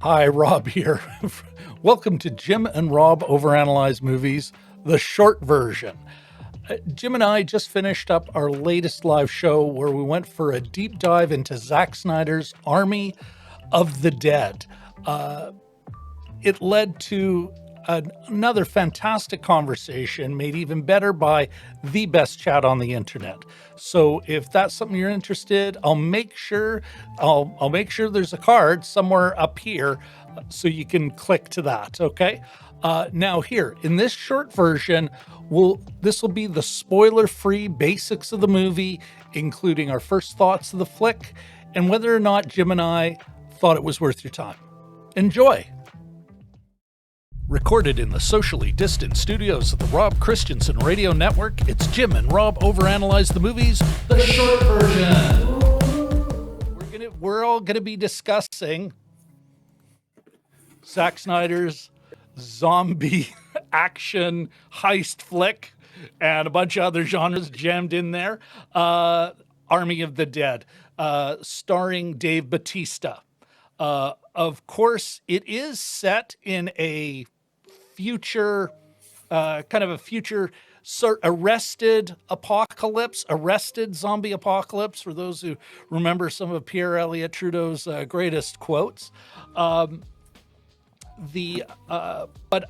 Hi, Rob here. Welcome to Jim and Rob Overanalyze Movies, the short version. Jim and I just finished up our latest live show where we went for a deep dive into Zack Snyder's Army of the Dead. It led to another fantastic conversation made even better by the best chat on the internet. So if that's something you're interested, I'll make sure there's a card somewhere up here so you can click to that. Okay. Now here in this short version, this will be the spoiler-free basics of the movie, including our first thoughts of the flick and whether or not Jim and I thought it was worth your time. Enjoy. Recorded in the socially distant studios of the Rob Christensen Radio Network, it's Jim and Rob Overanalyze the Movies, the short version. We're all gonna be discussing Zack Snyder's zombie action heist flick and a bunch of other genres jammed in there. Army of the Dead, starring Dave Bautista. Of course, it is set in a future, arrested zombie apocalypse, for those who remember some of Pierre Elliott Trudeau's greatest quotes. But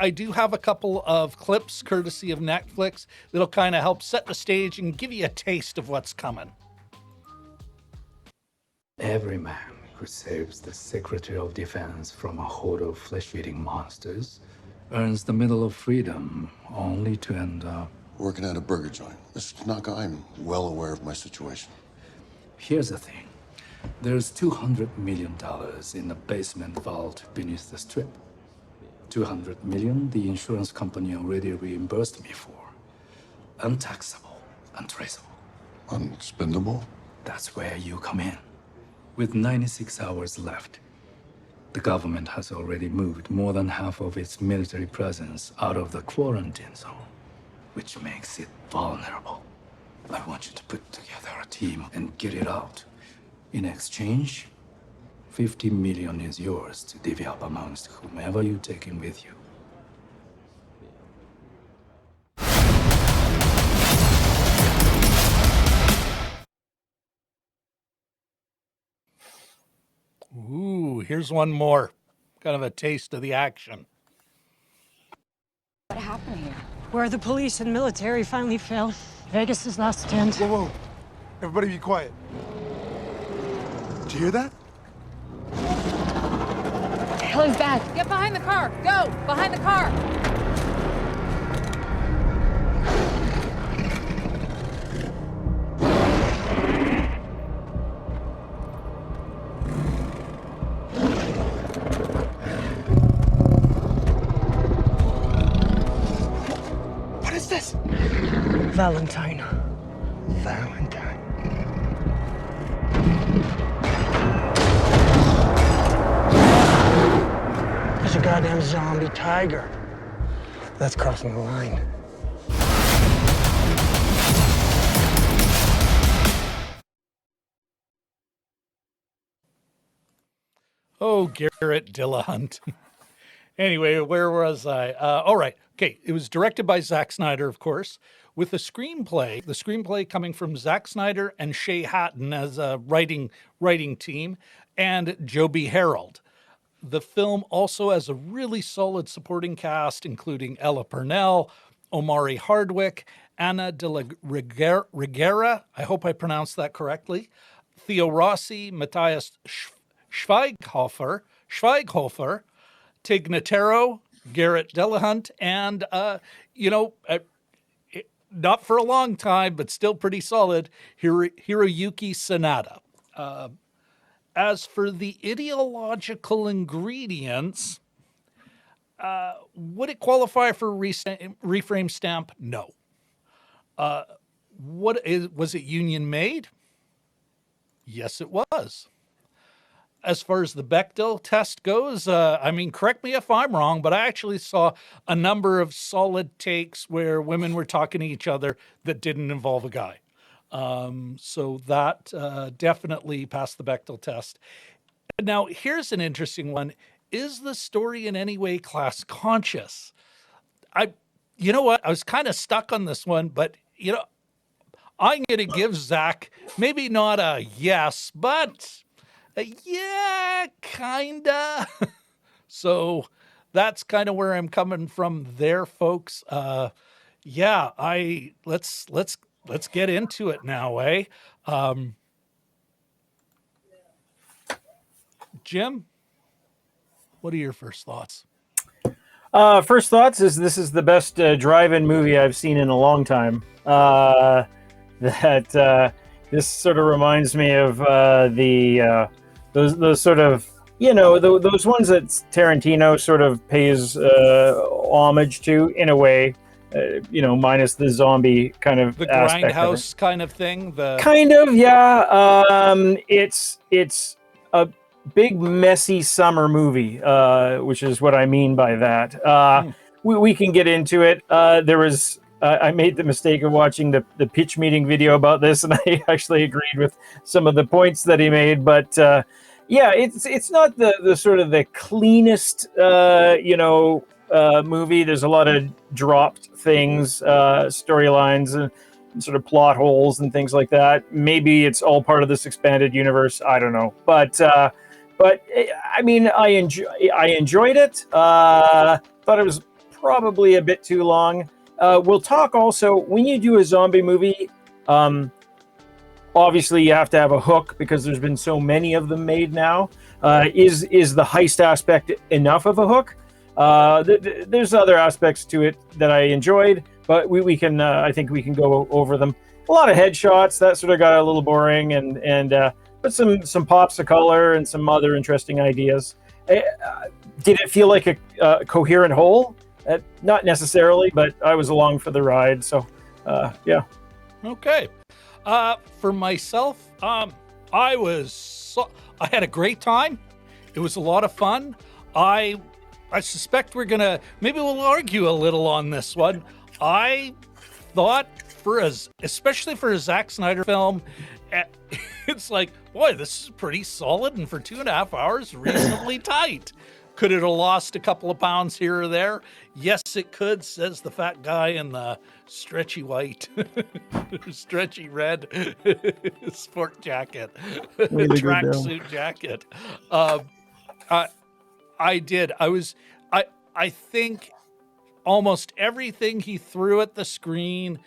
I do have a couple of clips courtesy of Netflix that'll kind of help set the stage and give you a taste of what's coming. Every man who saves the Secretary of Defense from a horde of flesh-eating monsters earns the Medal of Freedom, only to end up working at a burger joint. Mr. Tanaka, I'm well aware of my situation. Here's the thing. There's $200 million in the basement vault beneath the strip. $200 million the insurance company already reimbursed me for. Untaxable, untraceable. Unspendable? That's where you come in. With 96 hours left, the government has already moved more than half of its military presence out of the quarantine zone, which makes it vulnerable. I want you to put together a team and get it out. In exchange, $50 million is yours to divvy up amongst whomever you take in with you. Ooh, here's one more. Kind of a taste of the action. What happened here? Where the police and military finally failed. Vegas' last stand. Whoa, whoa. Everybody be quiet. Did you hear that? What the hell is that? Get behind the car! Go! Behind the car! What is this? Valentine. Valentine. There's a goddamn zombie tiger. That's crossing the line. Oh, Garrett Dillahunt. Anyway, where was I? All right. Okay. It was directed by Zack Snyder, of course, with the screenplay coming from Zack Snyder and Shay Hatten as a writing team, and Joby Harold. The film also has a really solid supporting cast, including Ella Purnell, Omari Hardwick, Anna de la Reguera, I hope I pronounced that correctly, Theo Rossi, Matthias Schweighöfer, Tig Notaro, Garrett Dillahunt, and, not for a long time, but still pretty solid, Hiroyuki Sanada. As for the ideological ingredients, would it qualify for reframe stamp? No. Was it union made? Yes, it was. As far as the Bechdel test goes, correct me if I'm wrong, but I actually saw a number of solid takes where women were talking to each other that didn't involve a guy. So that definitely passed the Bechdel test. Now, here's an interesting one. is the story in any way class conscious? You know what? I was kind of stuck on this one, but I'm going to give Zack maybe not a yes, but a yeah, kinda. So that's kind of where I'm coming from there, folks. Yeah, let's get into it now, eh? Jim, what are your first thoughts? First thoughts is this is the best drive-in movie I've seen in a long time. This sort of reminds me of those sort of those ones that Tarantino sort of pays homage to in a way. Minus the zombie kind of the aspect grindhouse kind of thing. Kind of, yeah. It's a big messy summer movie, which is what I mean by that. We can get into it. I made the mistake of watching the pitch meeting video about this, and I actually agreed with some of the points that he made. But it's not the sort of the cleanest movie. There's a lot of dropped things, storylines, and sort of plot holes and things like that. Maybe it's all part of this expanded universe. I don't know, but I mean, I enjoyed it. Thought it was probably a bit too long. We'll talk also when you do a zombie movie. Obviously, you have to have a hook because there's been so many of them made now. Is the heist aspect enough of a hook? There's other aspects to it that I enjoyed, but we can I think we can go over them. A lot of headshots that sort of got a little boring, but some pops of color and some other interesting ideas. Did it feel like a coherent whole? Not necessarily, but I was along for the ride. So, yeah. Okay. For myself, I had a great time. It was a lot of fun. I suspect we'll argue a little on this one. I thought especially for a Zack Snyder film, it's like, boy, this is pretty solid, and for 2.5 hours, reasonably tight. Could it have lost a couple of pounds here or there? Yes, it could, says the fat guy in the stretchy white, stretchy red sport jacket, tracksuit jacket. I did. I think almost everything he threw at the screen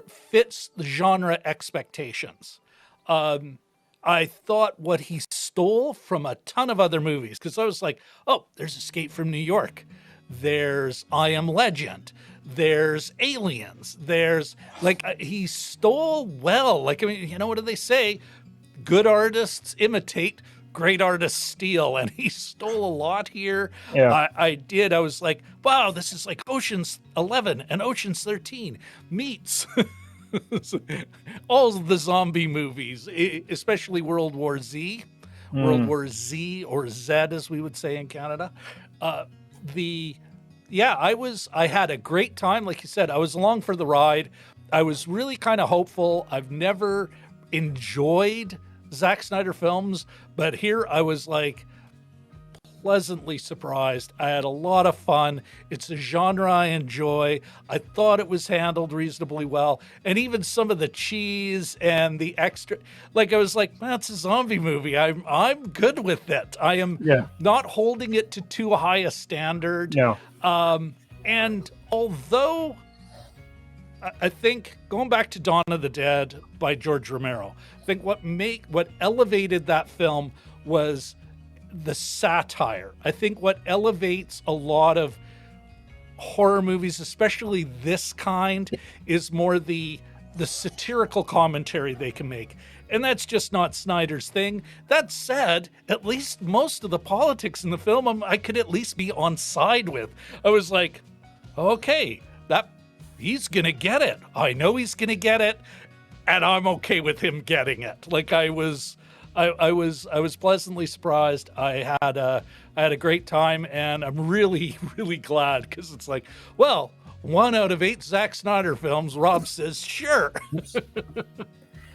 fits the genre expectations. I thought what he stole from a ton of other movies, because I was like, oh, there's Escape from New York. There's I Am Legend. There's Aliens. There's he stole well. Like, I mean, what do they say? Good artists imitate, great artists steal, and he stole a lot here. Yeah. I did. I was like, wow, this is like Ocean's 11 and Ocean's 13 meets all of the zombie movies, especially World War Z or Z as we would say in Canada. I had a great time. Like you said, I was along for the ride. I was really kind of hopeful. I've never enjoyed Zack Snyder films, but here I was like pleasantly surprised. I had a lot of fun. It's a genre I enjoy. I thought it was handled reasonably well, and even some of the cheese and the extra, I was like, that's a zombie movie. I'm good with it. I am not holding it to too high a standard. No. And although I think going back to Dawn of the Dead by George Romero, I think what elevated that film was the satire. I think what elevates a lot of horror movies, especially this kind, is more the satirical commentary they can make. And that's just not Snyder's thing. That said, at least most of the politics in the film I could at least be on side with. I was like, okay, he's gonna get it. I know he's gonna get it, and I'm okay with him getting it. I was pleasantly surprised. I had a great time, and I'm really, really glad, because it's like, well, 1 out of 8 Zack Snyder films, Rob says, sure.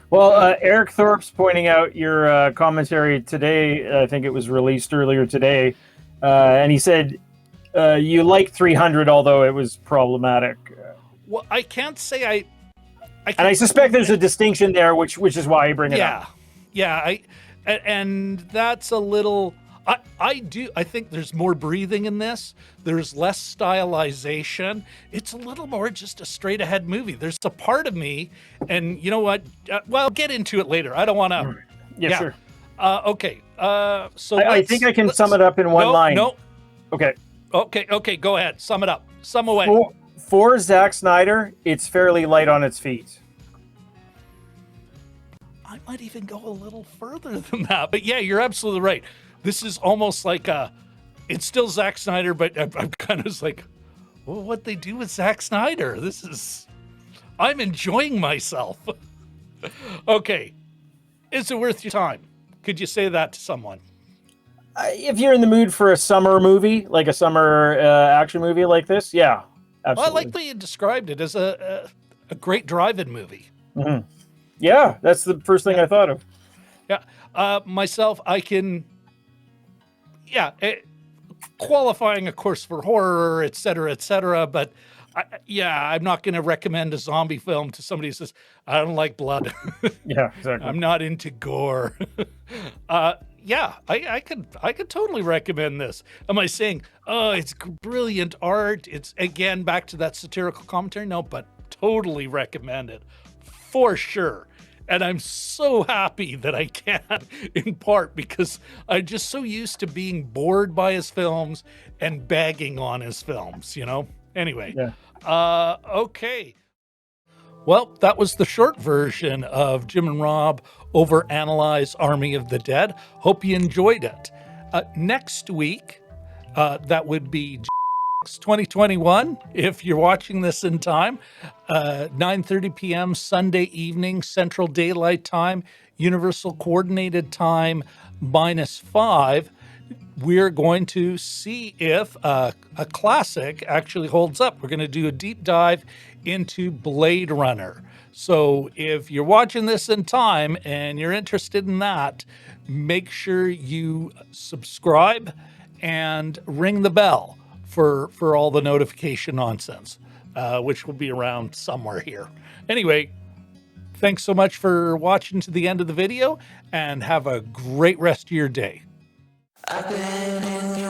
Well, Eric Thorpe's pointing out your commentary today. I think it was released earlier today. And he said you like 300, although it was problematic. Well, I can't say I And I suspect there's a distinction there, which is why I bring it up. Yeah. And that's a little. I think there's more breathing in this. There's less stylization. It's a little more just a straight ahead movie. There's a part of me, and you know what? Well, I'll get into it later. I don't want to. Yeah, sure. Okay. So I think I can sum it up in one line. No. Okay. Okay. Go ahead. Sum it up. Sum away. For Zack Snyder, it's fairly light on its feet. I might even go a little further than that. But yeah, you're absolutely right. This is almost like it's still Zack Snyder, but I'm kind of like, well, what they do with Zack Snyder? I'm enjoying myself. Okay. Is it worth your time? Could you say that to someone? If you're in the mood for a summer movie, like a summer action movie like this, yeah, absolutely. Well, I like the way you described it as a great drive-in movie. Mm-hmm. Yeah, that's the first thing I thought of. Yeah. Myself, I can... Yeah, qualifying, of course, for horror, et cetera, but I'm not going to recommend a zombie film to somebody who says, I don't like blood. Yeah, exactly. I'm not into gore. I could totally recommend this. Am I saying, oh, it's brilliant art? It's, again, back to that satirical commentary? No, but totally recommend it. For sure. And I'm so happy that I can, in part because I'm just so used to being bored by his films and bagging on his films, you know? Anyway, okay. Well, that was the short version of Jim and Rob overanalyze Army of the Dead. Hope you enjoyed it. Next week, that would be 2021, if you're watching this in time, 9:30 p.m. Sunday evening, Central Daylight Time, Universal Coordinated Time, -5. We're going to see if a classic actually holds up. We're going to do a deep dive into Blade Runner. So if you're watching this in time and you're interested in that, make sure you subscribe and ring the bell for all the notification nonsense, which will be around somewhere here. Anyway, thanks so much for watching to the end of the video, and have a great rest of your day. I've been in